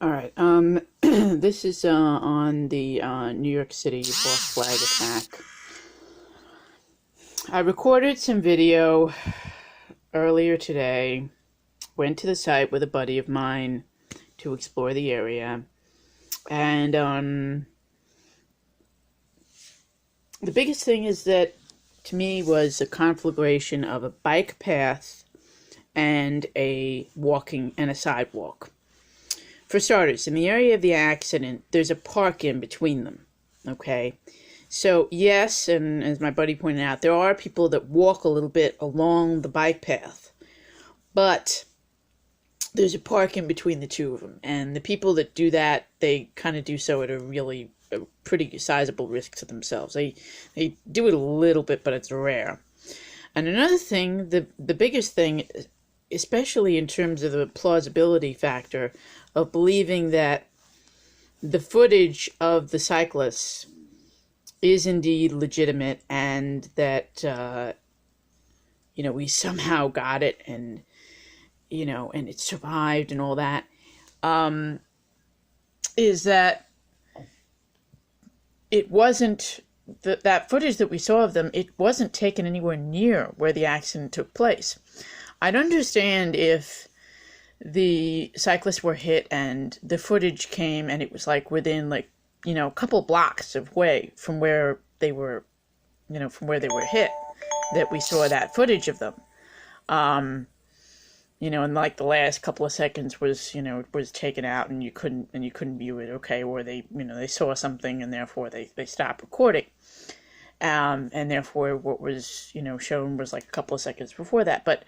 All right. This is on the New York City false flag attack. I recorded some video earlier today. Went to the site with a buddy of mine to explore the area, and the biggest thing is that to me was a conflagration of a bike path and a walking and a sidewalk. For starters, in the area of the accident, there's a park in between them, okay? So, yes, and as my buddy pointed out, there are people that walk a little bit along the bike path, but there's a park in between the two of them, and the people that do that, they kind of do so at a pretty sizable risk to themselves. They do it a little bit, but it's rare. And another thing, the biggest thing, especially in terms of the plausibility factor of believing that the footage of the cyclists is indeed legitimate and that, we somehow got it and it survived and all that, is that it wasn't, that footage that we saw of them, it wasn't taken anywhere near where the accident took place. I'd understand if the cyclists were hit and the footage came and it was within a couple blocks of way from where they were, from where they were hit, that we saw that footage of them. And the last couple of seconds was, was taken out and you couldn't view it, okay, or they saw something and therefore they stopped recording. And therefore what was, shown was a couple of seconds before that. But,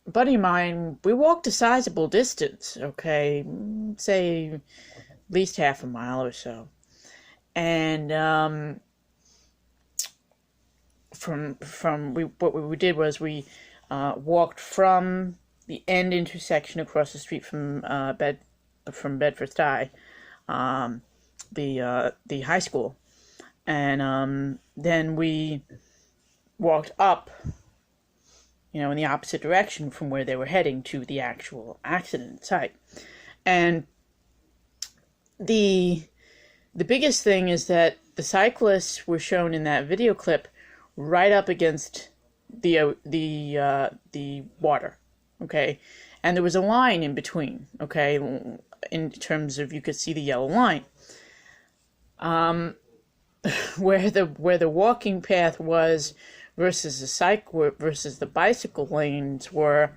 buddy of mine, we walked a sizable distance, okay, say at least half a mile or so. And, what we did was we walked from the end intersection across the street from Bedford-Stuyvesant, the high school, and then we walked up, in the opposite direction from where they were heading to the actual accident site. And the biggest thing is that the cyclists were shown in that video clip right up against the water, okay? And there was a line in between, okay, in terms of you could see the yellow line. Where the walking path was versus the bicycle lanes were,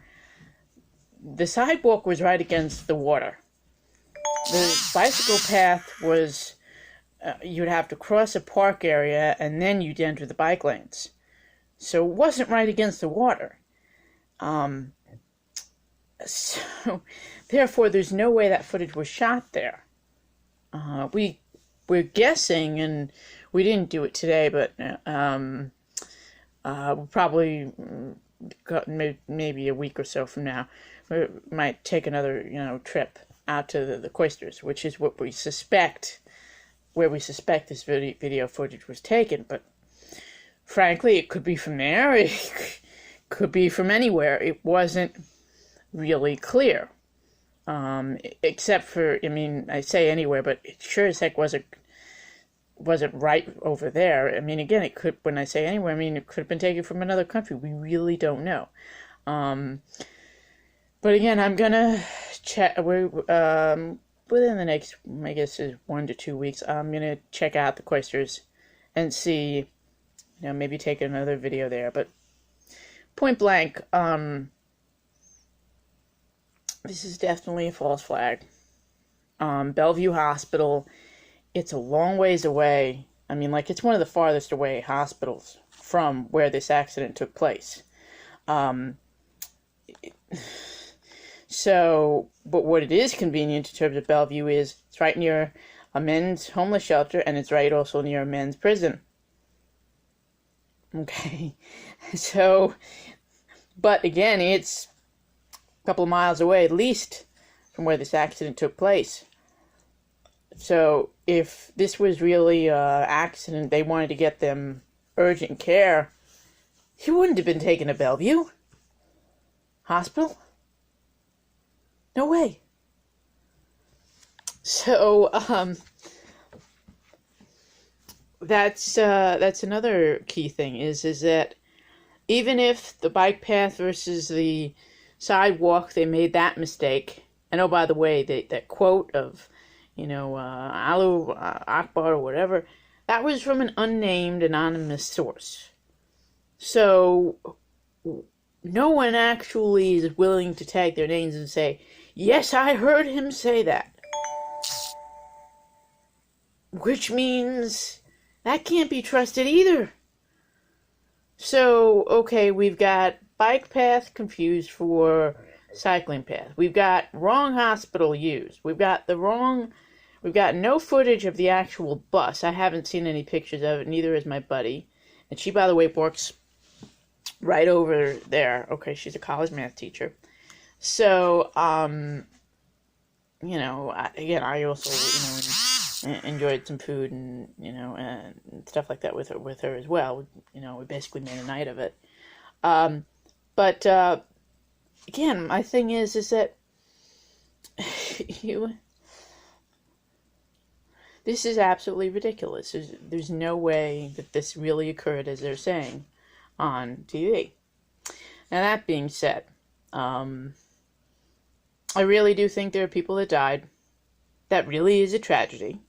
the sidewalk was right against the water. The bicycle path was, you'd have to cross a park area and then you'd enter the bike lanes. So it wasn't right against the water. So therefore there's no way that footage was shot there. We're guessing, and we didn't do it today, but we'll probably maybe a week or so from now, we might take another trip out to the cloisters, which is what we suspect, where we suspect this video footage was taken. But frankly, it could be from there, it could be from anywhere. It wasn't really clear, except for, I say anywhere, but it sure as heck wasn't right over there. Again, it could, when I say anywhere, it could have been taken from another country. We really don't know. But again, I'm gonna check, within the next, I guess, is 1 to 2 weeks, I'm gonna check out the cloisters and see, maybe take another video there. But point blank, this is definitely a false flag. Bellevue Hospital, it's a long ways away. It's one of the farthest away hospitals from where this accident took place. But what it is convenient in terms of Bellevue is it's right near a men's homeless shelter, and it's right also near a men's prison. Okay, so, but again, it's a couple of miles away at least from where this accident took place. So if this was really an accident, they wanted to get them urgent care, he wouldn't have been taken to Bellevue Hospital. No way. So, that's another key thing is that even if the bike path versus the sidewalk, they made that mistake. And oh, by the way, that quote of, Alu Akbar or whatever, that was from an unnamed anonymous source. So no one actually is willing to tag their names and say, yes, I heard him say that. Which means that can't be trusted either. So, okay, we've got bike path confused for cycling path. We've got wrong hospital used. We've got no footage of the actual bus. I haven't seen any pictures of it, neither has my buddy. And she, by the way, works right over there. Okay, she's a college math teacher. So, again, I also, enjoyed some food and, and stuff like that with her as well. We basically made a night of it. But again, my thing is that this is absolutely ridiculous. There's no way that this really occurred as they're saying on TV. Now, that being said, I really do think there are people that died. That really is a tragedy.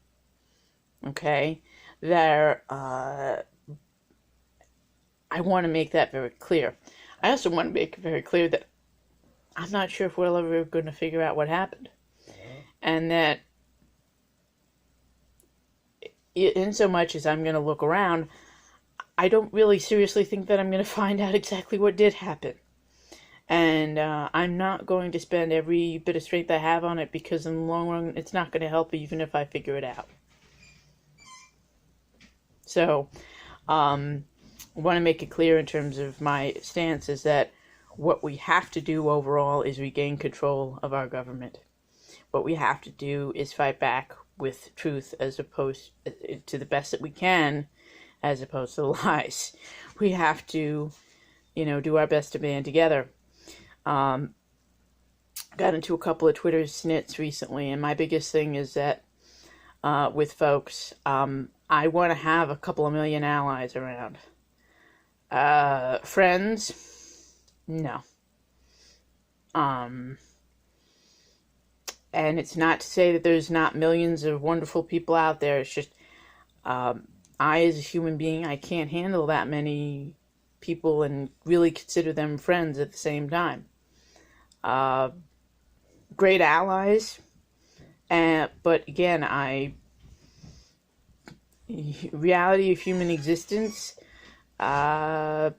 Okay? I want to make that very clear. I also want to make it very clear that I'm not sure if we're ever going to figure out what happened. And that in so much as I'm going to look around, I don't really seriously think that I'm going to find out exactly what did happen. And I'm not going to spend every bit of strength I have on it, because in the long run, it's not going to help even if I figure it out. So, I want to make it clear in terms of my stance is that what we have to do overall is regain control of our government. What we have to do is fight back with truth as opposed to the best that we can, as opposed to lies. We have to, do our best to band together. Got into a couple of Twitter snits recently, and my biggest thing is that with folks, I want to have a couple of million allies around. Friends, no. And it's not to say that there's not millions of wonderful people out there. It's just, I as a human being, I can't handle that many people and really consider them friends at the same time. Great allies, but again, reality of human existence, I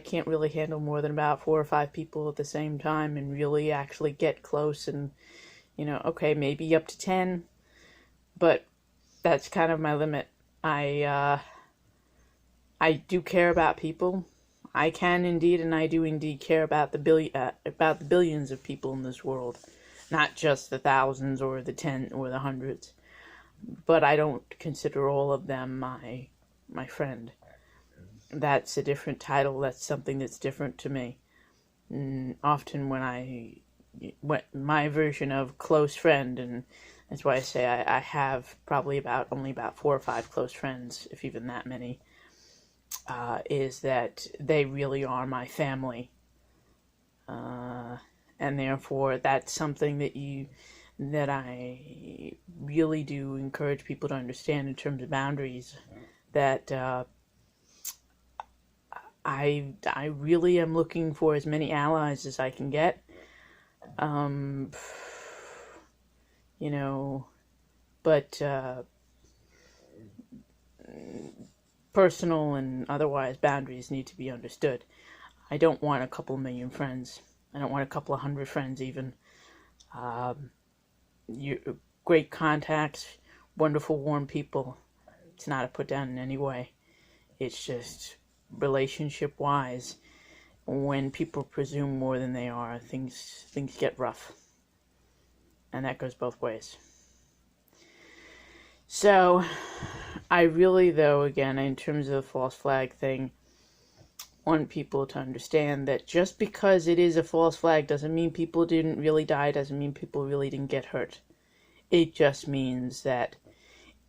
can't really handle more than about 4 or 5 people at the same time and really actually get close and, okay, maybe up to 10, but that's kind of my limit. I do care about people. I can indeed, and I do indeed care about the billions of people in this world, not just the thousands or the 10 or the hundreds. But I don't consider all of them my friend. That's a different title. That's something that's different to me. And often when my version of close friend, and that's why I say I have probably only about 4 or 5 close friends, if even that many. Is that they really are my family, and therefore that's something that I really do encourage people to understand in terms of boundaries. That I really am looking for as many allies as I can get, but personal and otherwise boundaries need to be understood. I don't want a couple million friends. I don't want a couple of 100 friends even. Great contacts, wonderful, warm people. It's not a put down in any way. It's just relationship-wise, when people presume more than they are, things get rough. And that goes both ways. So, I really, though, again, in terms of the false flag thing, want people to understand that just because it is a false flag doesn't mean people didn't really die, doesn't mean people really didn't get hurt. It just means that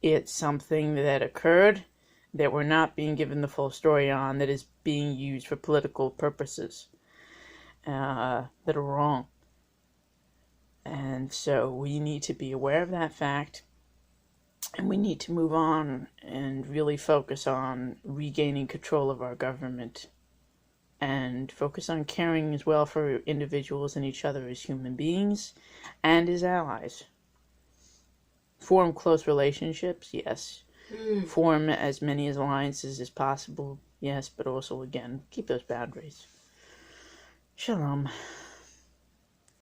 it's something that occurred that we're not being given the full story on, that is being used for political purposes that are wrong. And so we need to be aware of that fact, and we need to move on and really focus on regaining control of our government and focus on caring as well for individuals and each other as human beings and as allies. Form close relationships, yes. Form as many alliances as possible, yes, but also, again, keep those boundaries. Shalom.